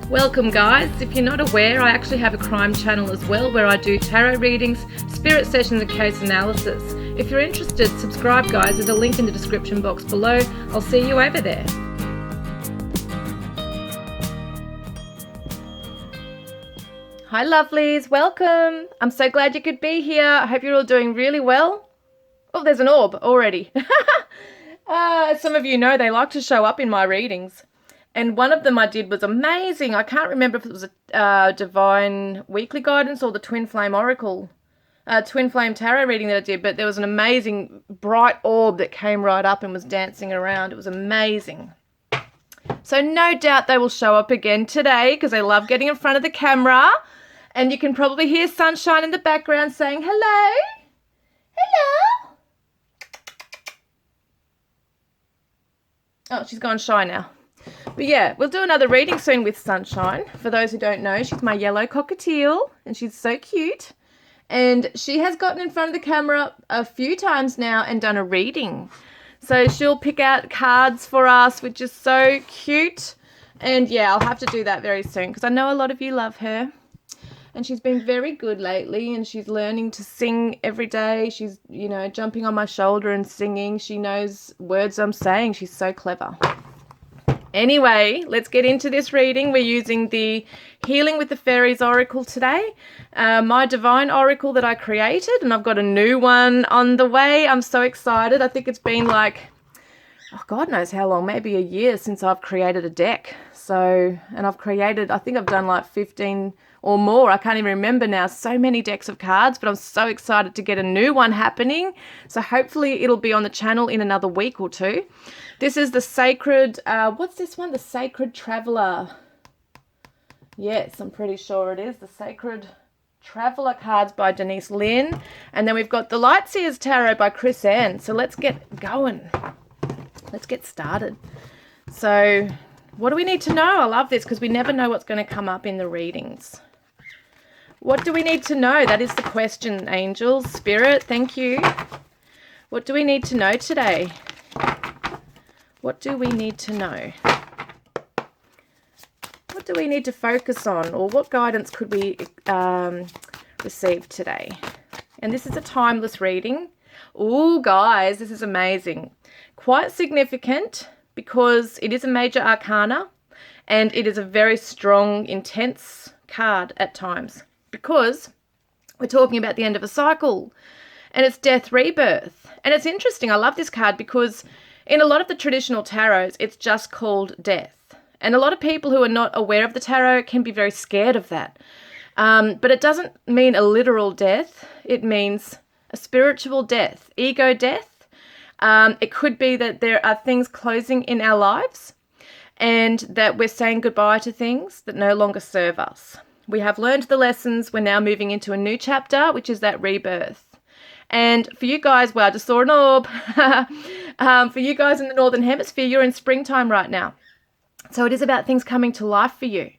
Welcome guys. If you're not aware, I actually have a crime channel as well where I do tarot readings, spirit sessions and case analysis. If you're interested, subscribe guys, there's a link in the description box below. I'll see you over there. Hi lovelies, welcome. I'm so glad you could be here. I hope you're all doing really well. Oh, there's an orb already. As some of you know, they like to show up in my readings. And one of them I did was amazing. I can't remember if it was a Divine Weekly Guidance or the Twin Flame Oracle, Twin Flame Tarot reading that I did, but there was an amazing bright orb that came right up and was dancing around. It was amazing. So no doubt they will show up again today because I love getting in front of the camera. And you can probably hear Sunshine in the background saying, hello, hello. Oh, she's gone shy now. But yeah, we'll do another reading soon with Sunshine. For those who don't know, she's my yellow cockatiel and she's so cute. And she has gotten in front of the camera a few times now and done a reading. So she'll pick out cards for us, which is so cute. And yeah, I'll have to do that very soon because I know a lot of you love her. And she's been very good lately and she's learning to sing every day. She's, you know, jumping on my shoulder and singing. She knows words I'm saying. She's so clever. Anyway, let's get into this reading. We're using the Healing with the Fairies Oracle today. My Divine Oracle that I created, and I've got a new one on the way. I'm so excited. I think it's been like, oh, God knows how long, maybe a year since I've created a deck. So, and I've created, I think I've done like 15 or more. I can't even remember now. So many decks of cards, but I'm so excited to get a new one happening. So hopefully it'll be on the channel in another week or two. This is the Sacred, what's this one? The Sacred Traveler. Yes, I'm pretty sure it is. The Sacred Traveler cards by Denise Lynn. And then we've got the Lightseers Tarot by Chris Ann. So let's get going. Let's get started. So what do we need to know? I love this because we never know what's going to come up in the readings. What do we need to know? That is the question, angels, spirit, thank you. What do we need to know today? What do we need to know? What do we need to focus on? Or what guidance could we receive today? And this is a timeless reading. Oh, guys, this is amazing. Quite significant because it is a major arcana and it is a very strong, intense card at times because we're talking about the end of a cycle and it's death, rebirth. And it's interesting. I love this card because in a lot of the traditional tarots, it's just called death. And a lot of people who are not aware of the tarot can be very scared of that. But it doesn't mean a literal death. It means a spiritual death, ego death. It could be that there are things closing in our lives and that we're saying goodbye to things that no longer serve us. We have learned the lessons. We're now moving into a new chapter, which is that rebirth. And for you guys, wow, I just saw an orb. For you guys in the Northern Hemisphere, you're in springtime right now. So it is about things coming to life for you.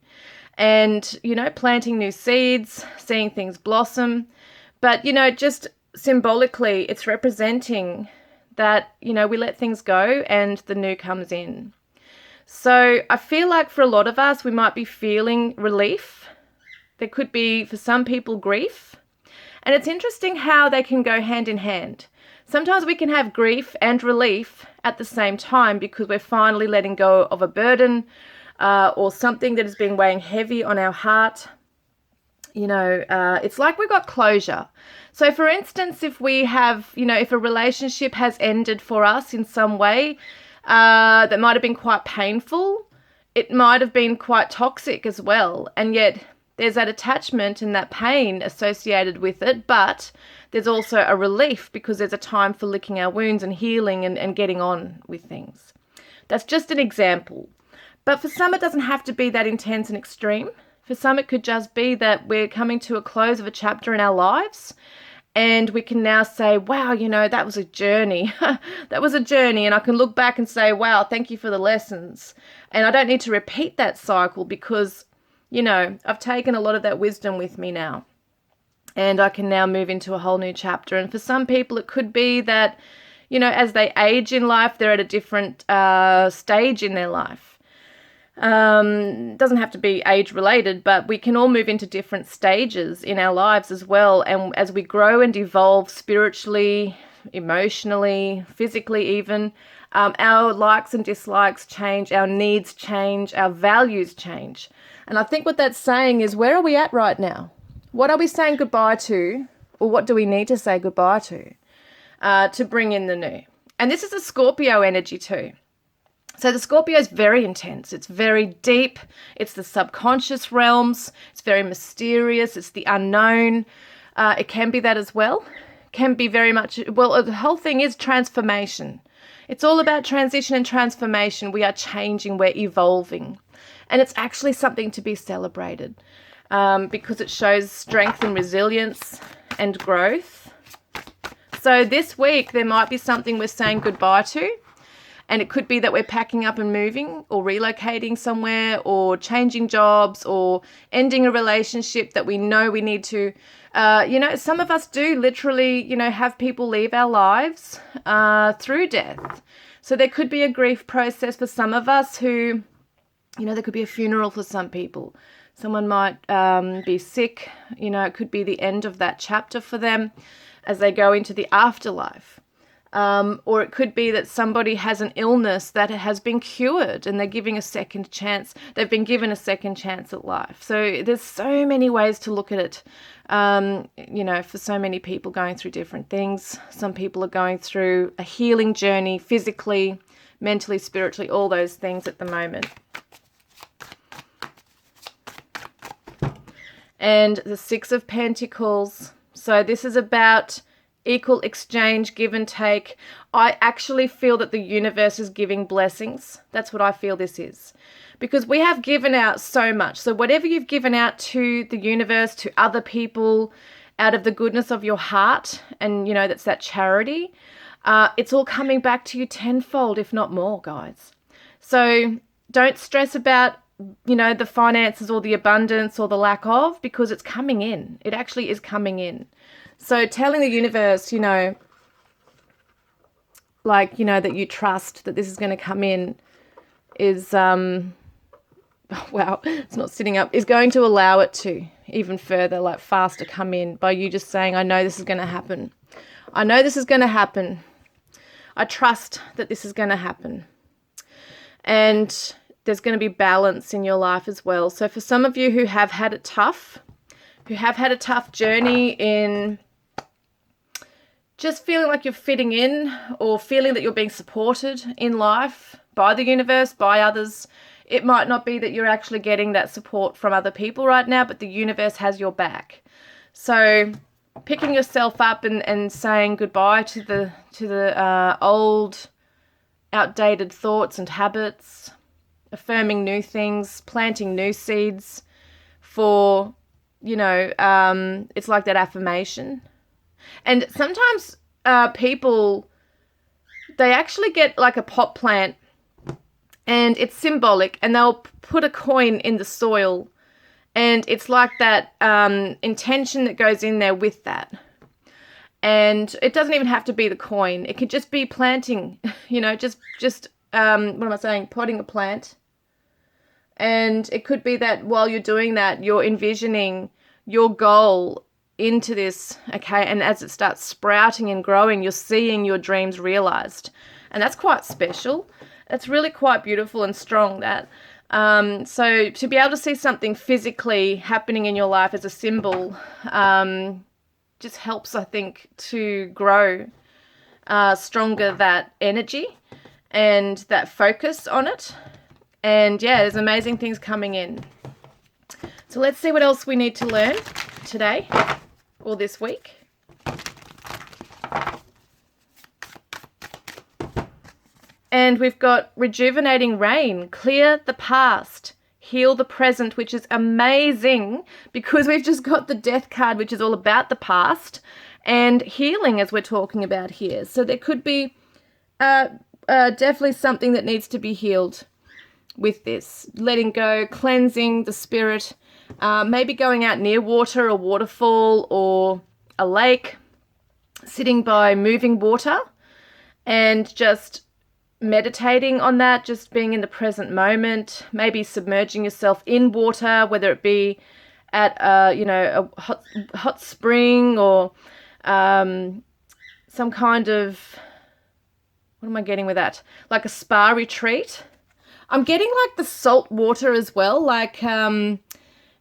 And, you know, planting new seeds, seeing things blossom. But, you know, just symbolically, it's representing that, you know, we let things go and the new comes in. So I feel like for a lot of us, we might be feeling relief. There could be, for some people, grief. And it's interesting how they can go hand in hand. Sometimes we can have grief and relief at the same time because we're finally letting go of a burden or something that has been weighing heavy on our heart. You know, it's like we got closure. So for instance, if we have, you know, if a relationship has ended for us in some way that might have been quite painful, it might have been quite toxic as well. And yet there's that attachment and that pain associated with it, but there's also a relief because there's a time for licking our wounds and healing and getting on with things. That's just an example. But for some, it doesn't have to be that intense and extreme. For some, it could just be that we're coming to a close of a chapter in our lives and we can now say, wow, you know, that was a journey. That was a journey. And I can look back and say, wow, thank you for the lessons. And I don't need to repeat that cycle because, you know, I've taken a lot of that wisdom with me now. And I can now move into a whole new chapter. And for some people, it could be that, you know, as they age in life, they're at a different stage in their life. Doesn't have to be age related, but we can all move into different stages in our lives as well. And as we grow and evolve spiritually, emotionally, physically even, our likes and dislikes change, our needs change, our values change. And I think what that's saying is, where are we at right now? What are we saying goodbye to, or what do we need to say goodbye to bring in the new? And this is a Scorpio energy too. So the Scorpio is very intense. It's very deep. It's the subconscious realms. It's very mysterious. It's the unknown. It can be that as well. Can be very much, well, the whole thing is transformation. It's all about transition and transformation. We are changing. We're evolving. And it's actually something to be celebrated because it shows strength and resilience and growth. So this week, there might be something we're saying goodbye to. And it could be that we're packing up and moving, or relocating somewhere, or changing jobs, or ending a relationship that we know we need to. Some of us do literally, have people leave our lives through death. So there could be a grief process for some of us who, there could be a funeral for some people. Someone might be sick. It could be the end of that chapter for them as they go into the afterlife. Or it could be that somebody has an illness that has been cured and they're giving a second chance. They've been given a second chance at life. So there's so many ways to look at it. For so many people going through different things. Some people are going through a healing journey physically, mentally, spiritually, all those things at the moment. And the Six of Pentacles. So this is about equal exchange, give and take. I actually feel that the universe is giving blessings. That's what I feel this is. Because we have given out so much. So whatever you've given out to the universe, to other people, out of the goodness of your heart, and that's that charity, it's all coming back to you tenfold, if not more, guys. So don't stress about the finances or the abundance or the lack of, because it's coming in. It actually is coming in. So telling the universe, that you trust that this is going to come in is, it's not sitting up, is going to allow it to even further, faster come in by you just saying, I know this is going to happen. I know this is going to happen. I trust that this is going to happen. And there's going to be balance in your life as well. So for some of you who have had it tough, who have had a tough journey in just feeling like you're fitting in, or feeling that you're being supported in life by the universe, by others, it might not be that you're actually getting that support from other people right now, but the universe has your back. So picking yourself up and saying goodbye to the old, outdated thoughts and habits, affirming new things, planting new seeds for, it's like that affirmation. And sometimes people, they actually get like a pot plant and it's symbolic, and they'll put a coin in the soil, and it's like that intention that goes in there with that. And it doesn't even have to be the coin. It could just be planting, just potting a plant. And it could be that while you're doing that, you're envisioning your goal into this, okay? And as it starts sprouting and growing, you're seeing your dreams realized. And that's quite special. It's really quite beautiful and strong, that. So to be able to see something physically happening in your life as a symbol just helps, I think, to grow stronger that energy and that focus on it. And yeah, there's amazing things coming in. So let's see what else we need to learn today or this week. And we've got rejuvenating rain, clear the past, heal the present, which is amazing because we've just got the death card, which is all about the past, and healing, as we're talking about here. So there could be definitely something that needs to be healed with this. Letting go, cleansing the spirit, maybe going out near water, a waterfall or a lake, sitting by moving water and just meditating on that, just being in the present moment, maybe submerging yourself in water, whether it be at a hot spring or some kind of, what am I getting with that? Like a spa retreat. I'm getting like the salt water as well, like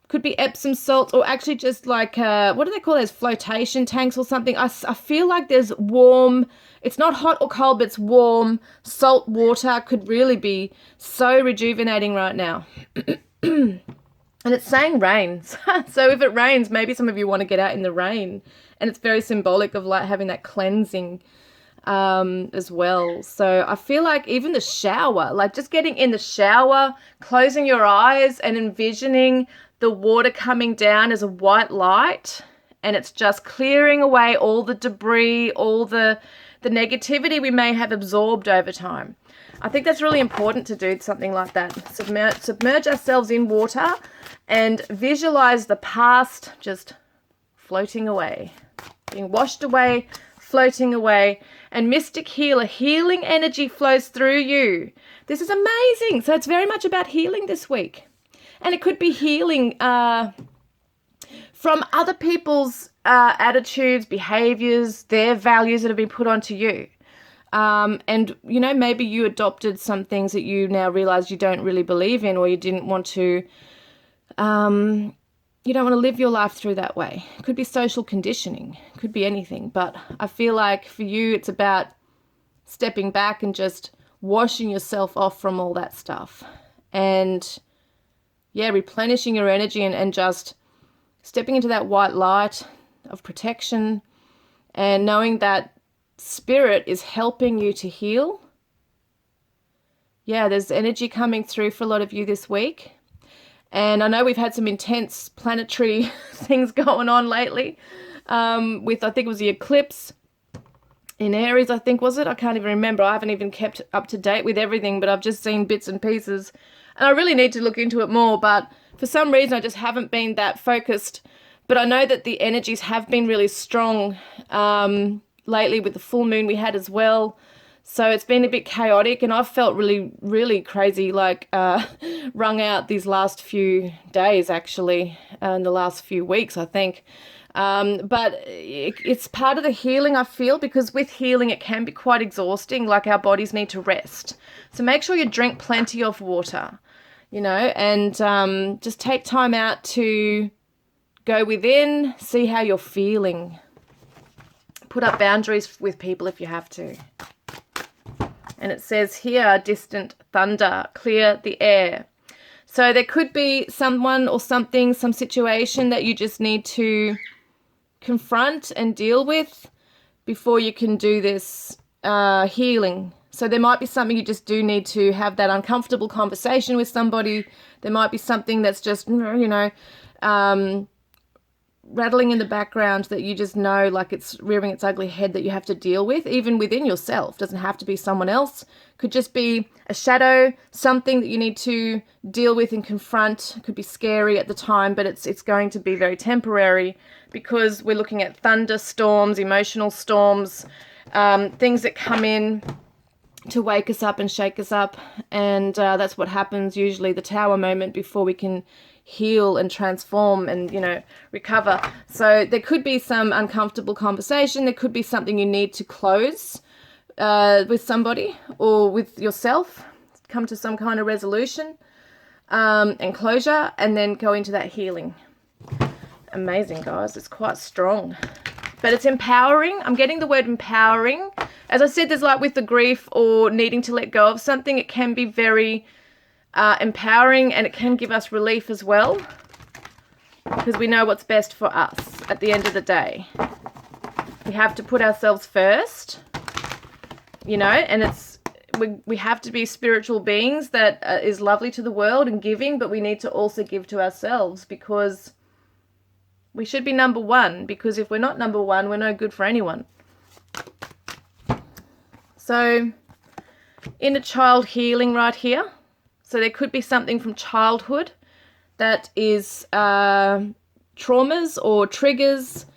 could be Epsom salts, or actually just like what do they call those, flotation tanks or something. I feel like there's warm, it's not hot or cold, but it's warm salt water. Could really be so rejuvenating right now. And it's saying rain. So if it rains, maybe some of you want to get out in the rain, and it's very symbolic of like having that cleansing as well. So I feel like even the shower, like just getting in the shower, closing your eyes and envisioning the water coming down as a white light, and it's just clearing away all the debris, all the negativity we may have absorbed over time. I think that's really important to do something like that. Submerge ourselves in water and visualize the past just floating away, being washed away, floating away. And Mystic Healer, healing energy flows through you. This is amazing. So it's very much about healing this week. And it could be healing from other people's attitudes, behaviors, their values that have been put onto you. And, you know, maybe you adopted some things that you now realize you don't really believe in, or you didn't want to, you don't want to live your life through that way. It could be social conditioning, it could be anything. But I feel like for you, it's about stepping back and just washing yourself off from all that stuff. And, yeah, replenishing your energy and just stepping into that white light of protection and knowing that Spirit is helping you to heal. Yeah, there's energy coming through for a lot of you this week. And I know we've had some intense planetary things going on lately with, I think it was the eclipse in Aries, I think, was it? I can't even remember. I haven't even kept up to date with everything, but I've just seen bits and pieces. And I really need to look into it more, but for some reason I just haven't been that focused. But I know that the energies have been really strong lately with the full moon we had as well. So it's been a bit chaotic, and I've felt really, really crazy, like wrung out these last few days, actually, and the last few weeks, I think. But it's part of the healing, I feel, because with healing it can be quite exhausting, like our bodies need to rest. So make sure you drink plenty of water, you know, and just take time out to go within, see how you're feeling. Put up boundaries with people if you have to. And it says here, distant thunder, clear the air. So there could be someone or something, some situation that you just need to confront and deal with before you can do this healing. So there might be something you just do need to have that uncomfortable conversation with somebody. There might be something that's just, you know, rattling in the background that you just know, like it's rearing its ugly head, that you have to deal with, even within yourself. Doesn't have to be someone else. Could just be a shadow, something that you need to deal with and confront. It could be scary at the time, but it's going to be very temporary, because we're looking at thunderstorms, emotional storms, things that come in to wake us up and shake us up. And that's what happens usually, the tower moment, before we can heal and transform and, you know, recover. So there could be some uncomfortable conversation. There could be something you need to close with somebody or with yourself, come to some kind of resolution and closure, and then go into that healing. Amazing, guys. It's quite strong, but it's empowering. I'm getting the word empowering. As I said, there's like with the grief or needing to let go of something, it can be very empowering, and it can give us relief as well, because we know what's best for us at the end of the day. We have to put ourselves first, you know, and we have to be spiritual beings that is lovely to the world and giving, but we need to also give to ourselves, because we should be number one, because if we're not number one, we're no good for anyone. So inner child healing right here. So there could be something from childhood that is traumas or triggers.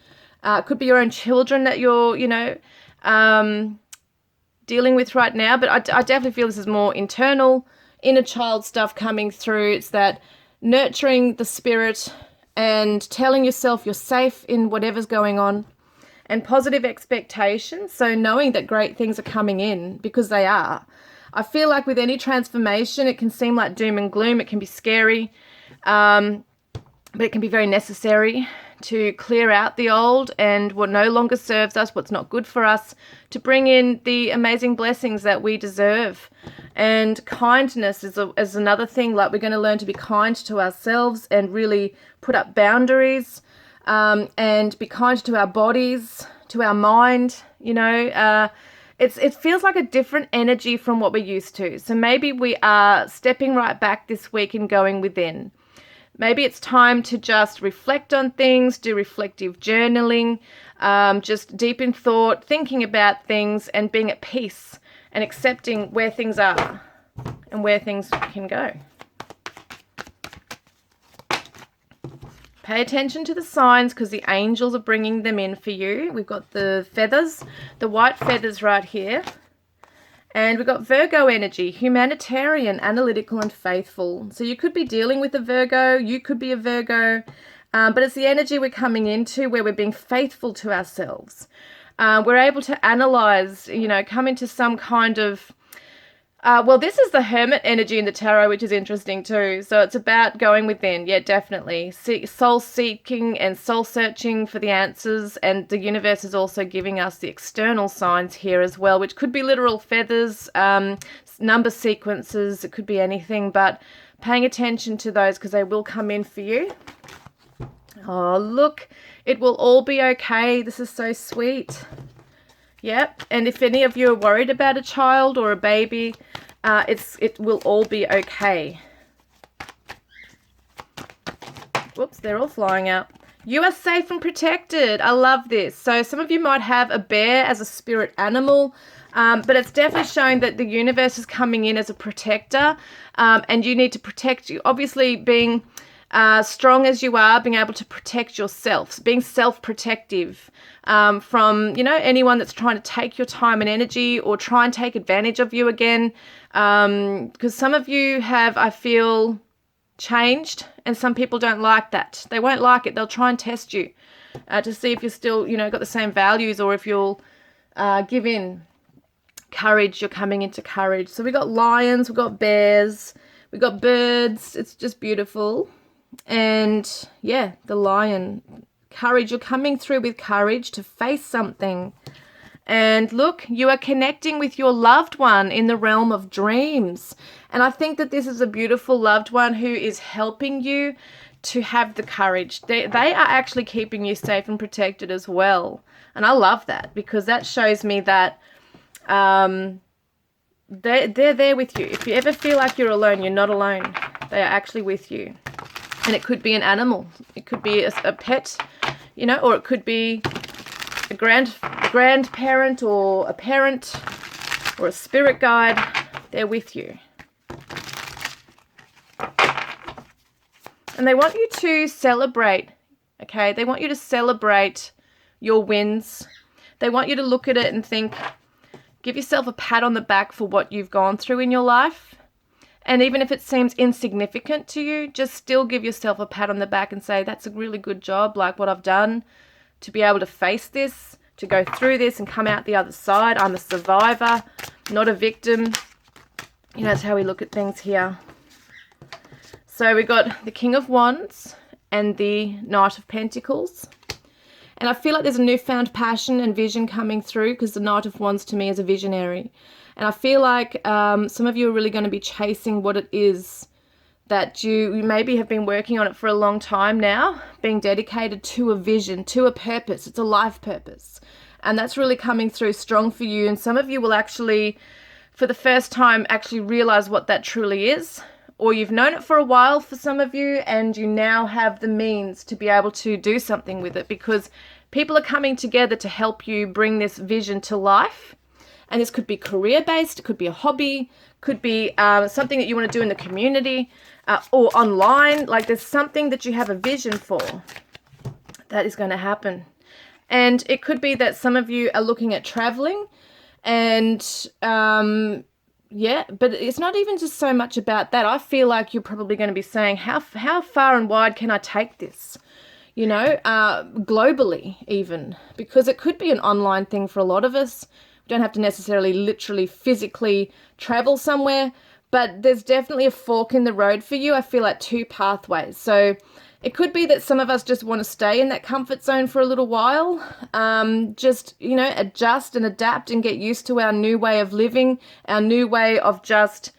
It could be your own children that you're, you know, dealing with right now, but I definitely feel this is more internal, inner child stuff coming through. It's that nurturing the spirit and telling yourself you're safe in whatever's going on, and positive expectations. So knowing that great things are coming in, because they are. I feel like with any transformation, it can seem like doom and gloom. It can be scary, but it can be very necessary to clear out the old and what no longer serves us, what's not good for us, to bring in the amazing blessings that we deserve. And kindness is another thing. Like, we're going to learn to be kind to ourselves and really put up boundaries, and be kind to our bodies, to our mind. You know, it feels like a different energy from what we're used to. So maybe we are stepping right back this week and going within. Maybe it's time to just reflect on things, do reflective journaling, just deep in thought, thinking about things and being at peace and accepting where things are and where things can go. Pay attention to the signs, because the angels are bringing them in for you. We've got the feathers, the white feathers right here. And we've got Virgo energy, humanitarian, analytical, and faithful. So you could be dealing with a Virgo, you could be a Virgo, but it's the energy we're coming into where we're being faithful to ourselves. We're able to analyze, you know, come into some kind of, well, this is the Hermit energy in the tarot, which is interesting too. So it's about going within. Yeah, definitely. Soul seeking and soul searching for the answers. And the universe is also giving us the external signs here as well, which could be literal feathers, number sequences. It could be anything, but paying attention to those, because they will come in for you. Oh, look, it will all be okay. This is so sweet. Yep, and if any of you are worried about a child or a baby, it will all be okay. Whoops, they're all flying out. You are safe and protected. I love this. So some of you might have a bear as a spirit animal, but it's definitely showing that the universe is coming in as a protector, and you need to protect you. Obviously, being strong as you are, being able to protect yourself, being self-protective from, you know, anyone that's trying to take your time and energy or try and take advantage of you again. Because some of you have, I feel, changed, and some people don't like that. They won't like it. They'll try and test you to see if you're still, you know, got the same values, or if you'll give in. Courage, you're coming into courage. So we got lions, we got bears, we got birds. It's just beautiful. And yeah, the lion, courage, you're coming through with courage to face something. And look, you are connecting with your loved one in the realm of dreams. And I think that this is a beautiful loved one who is helping you to have the courage. They are actually keeping you safe and protected as well. And I love that, because that shows me that they're there with you. If you ever feel like you're alone, you're not alone. They are actually with you. And it could be an animal. It could be a pet, you know, or it could be a grandparent or a parent or a spirit guide. They're with you. And they want you to celebrate, okay? They want you to celebrate your wins. They want you to look at it and think, give yourself a pat on the back for what you've gone through in your life. And even if it seems insignificant to you, just still give yourself a pat on the back and say, that's a really good job, like what I've done to be able to face this, to go through this and come out the other side. I'm a survivor, not a victim. You know, that's how we look at things here. So we got the King of Wands and the Knight of Pentacles. And I feel like there's a newfound passion and vision coming through, because the Knight of Wands to me is a visionary. And I feel like some of you are really going to be chasing what it is that you maybe have been working on it for a long time now, being dedicated to a vision, to a purpose. It's a life purpose. And that's really coming through strong for you. And some of you will actually, for the first time, actually realize what that truly is. Or you've known it for a while for some of you, and you now have the means to be able to do something with it, because people are coming together to help you bring this vision to life. And this could be career-based, it could be a hobby, could be something that you want to do in the community or online. Like, there's something that you have a vision for that is going to happen. And it could be that some of you are looking at traveling, And yeah, but it's not even just so much about that. I feel like you're probably going to be saying, how far and wide can I take this? You know, globally even, because it could be an online thing for a lot of us. We don't have to necessarily literally physically travel somewhere, but there's definitely a fork in the road for you. I feel like two pathways. So it could be that some of us just want to stay in that comfort zone for a little while, just, you know, adjust and adapt and get used to our new way of living, our new way of just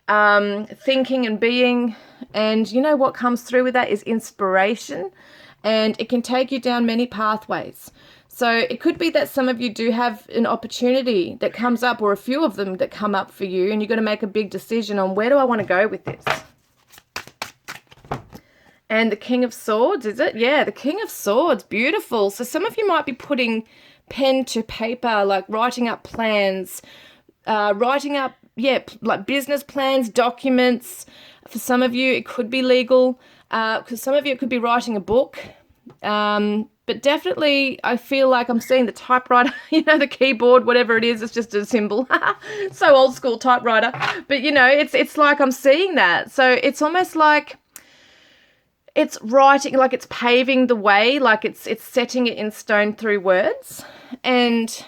thinking and being. And you know what comes through with that is inspiration, and it can take you down many pathways. So it could be that some of you do have an opportunity that comes up, or a few of them that come up for you, and you're going to make a big decision on, where do I want to go with this? And the King of Swords, is it? Yeah, the King of Swords, beautiful. So some of you might be putting pen to paper, like writing up plans, writing up, yeah, like business plans, documents. For some of you, it could be legal. Because some of you, it could be writing a book. But definitely, I feel like I'm seeing the typewriter, you know, the keyboard, whatever it is, it's just a symbol. So old school typewriter. But, you know, it's like I'm seeing that. So it's almost like it's writing, like it's paving the way, like it's setting it in stone through words. And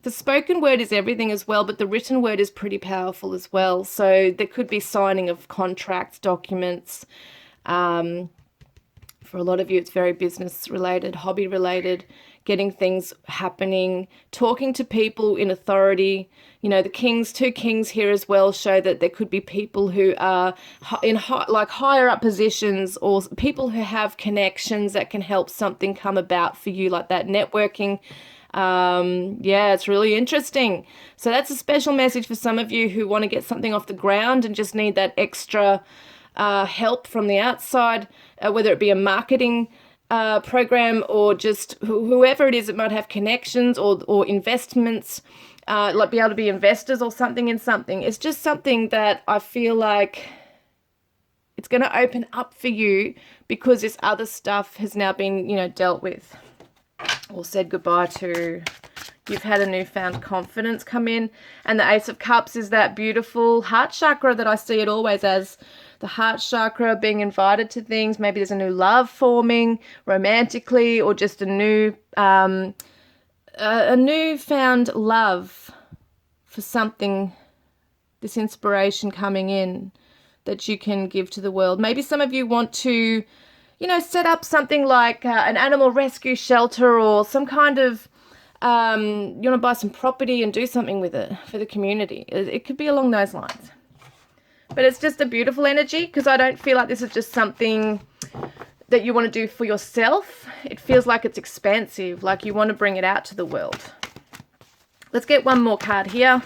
the spoken word is everything as well, but the written word is pretty powerful as well. So there could be signing of contracts, documents. For a lot of you, it's very business related, hobby related, getting things happening, talking to people in authority. You know, the kings, two kings here as well, show that there could be people who are in higher up positions, or people who have connections that can help something come about for you, like that networking. Yeah, it's really interesting. So that's a special message for some of you who want to get something off the ground and just need that extra help from the outside, whether it be a marketing program, or just whoever it is that might have connections, or investments, like be able to be investors or something in something. It's just something that I feel like it's going to open up for you, because this other stuff has now been, you know, dealt with or said goodbye to. You've had a newfound confidence come in. And the Ace of Cups is that beautiful heart chakra that I see it always as. The heart chakra, being invited to things. Maybe there's a new love forming romantically, or just a newfound love for something, this inspiration coming in that you can give to the world. Maybe some of you want to, you know, set up something like an animal rescue shelter, or some kind of, you want to buy some property and do something with it for the community. It could be along those lines. But it's just a beautiful energy, because I don't feel like this is just something that you want to do for yourself. It feels like it's expansive, like you want to bring it out to the world. Let's get one more card here.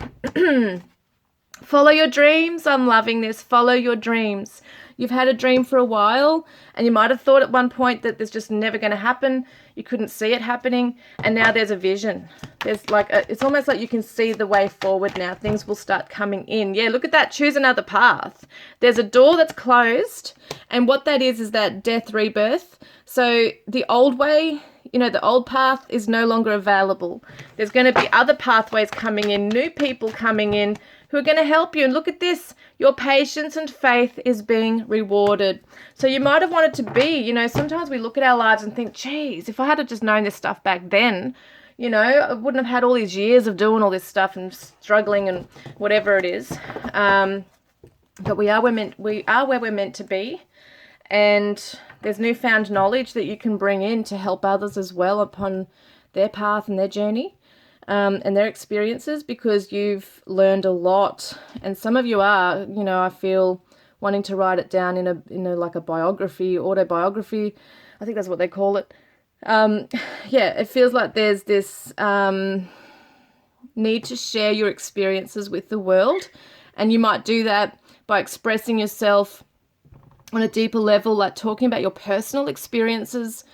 Follow your dreams. I'm loving this. Follow your dreams. You've had a dream for a while, and you might have thought at one point that this just never going to happen. You couldn't see it happening, and now there's a vision. There's like it's almost like you can see the way forward now. Things will start coming in. Yeah, look at that. Choose another path. There's a door that's closed, and what that is that death, rebirth. So the old way, you know, the old path is no longer available. There's going to be other pathways coming in, new people coming in who are going to help you. And look at this. Your patience and faith is being rewarded. So you might have wanted to be, you know, sometimes we look at our lives and think, geez, if I had just known this stuff back then, you know, I wouldn't have had all these years of doing all this stuff and struggling and whatever it is. But we are where we're meant to be. And there's newfound knowledge that you can bring in to help others as well upon their path and their journey. And their experiences, because you've learned a lot, and some of you are, you know, I feel wanting to write it down in a like a biography, autobiography. I think that's what they call it. Yeah, it feels like there's this need to share your experiences with the world, and you might do that by expressing yourself on a deeper level, like talking about your personal experiences.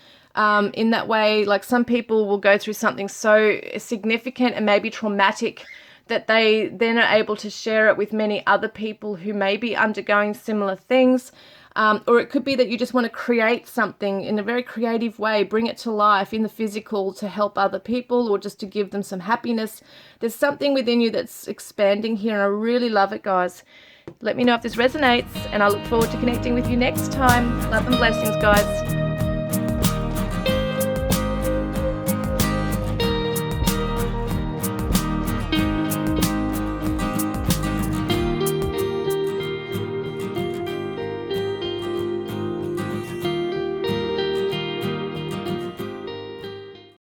In that way, like some people will go through something so significant and maybe traumatic that they then are able to share it with many other people who may be undergoing similar things. Or it could be that you just want to create something in a very creative way, bring it to life in the physical to help other people or just to give them some happiness. There's something within you that's expanding here, and I really love it, guys. Let me know if this resonates, and I look forward to connecting with you next time. Love and blessings, guys.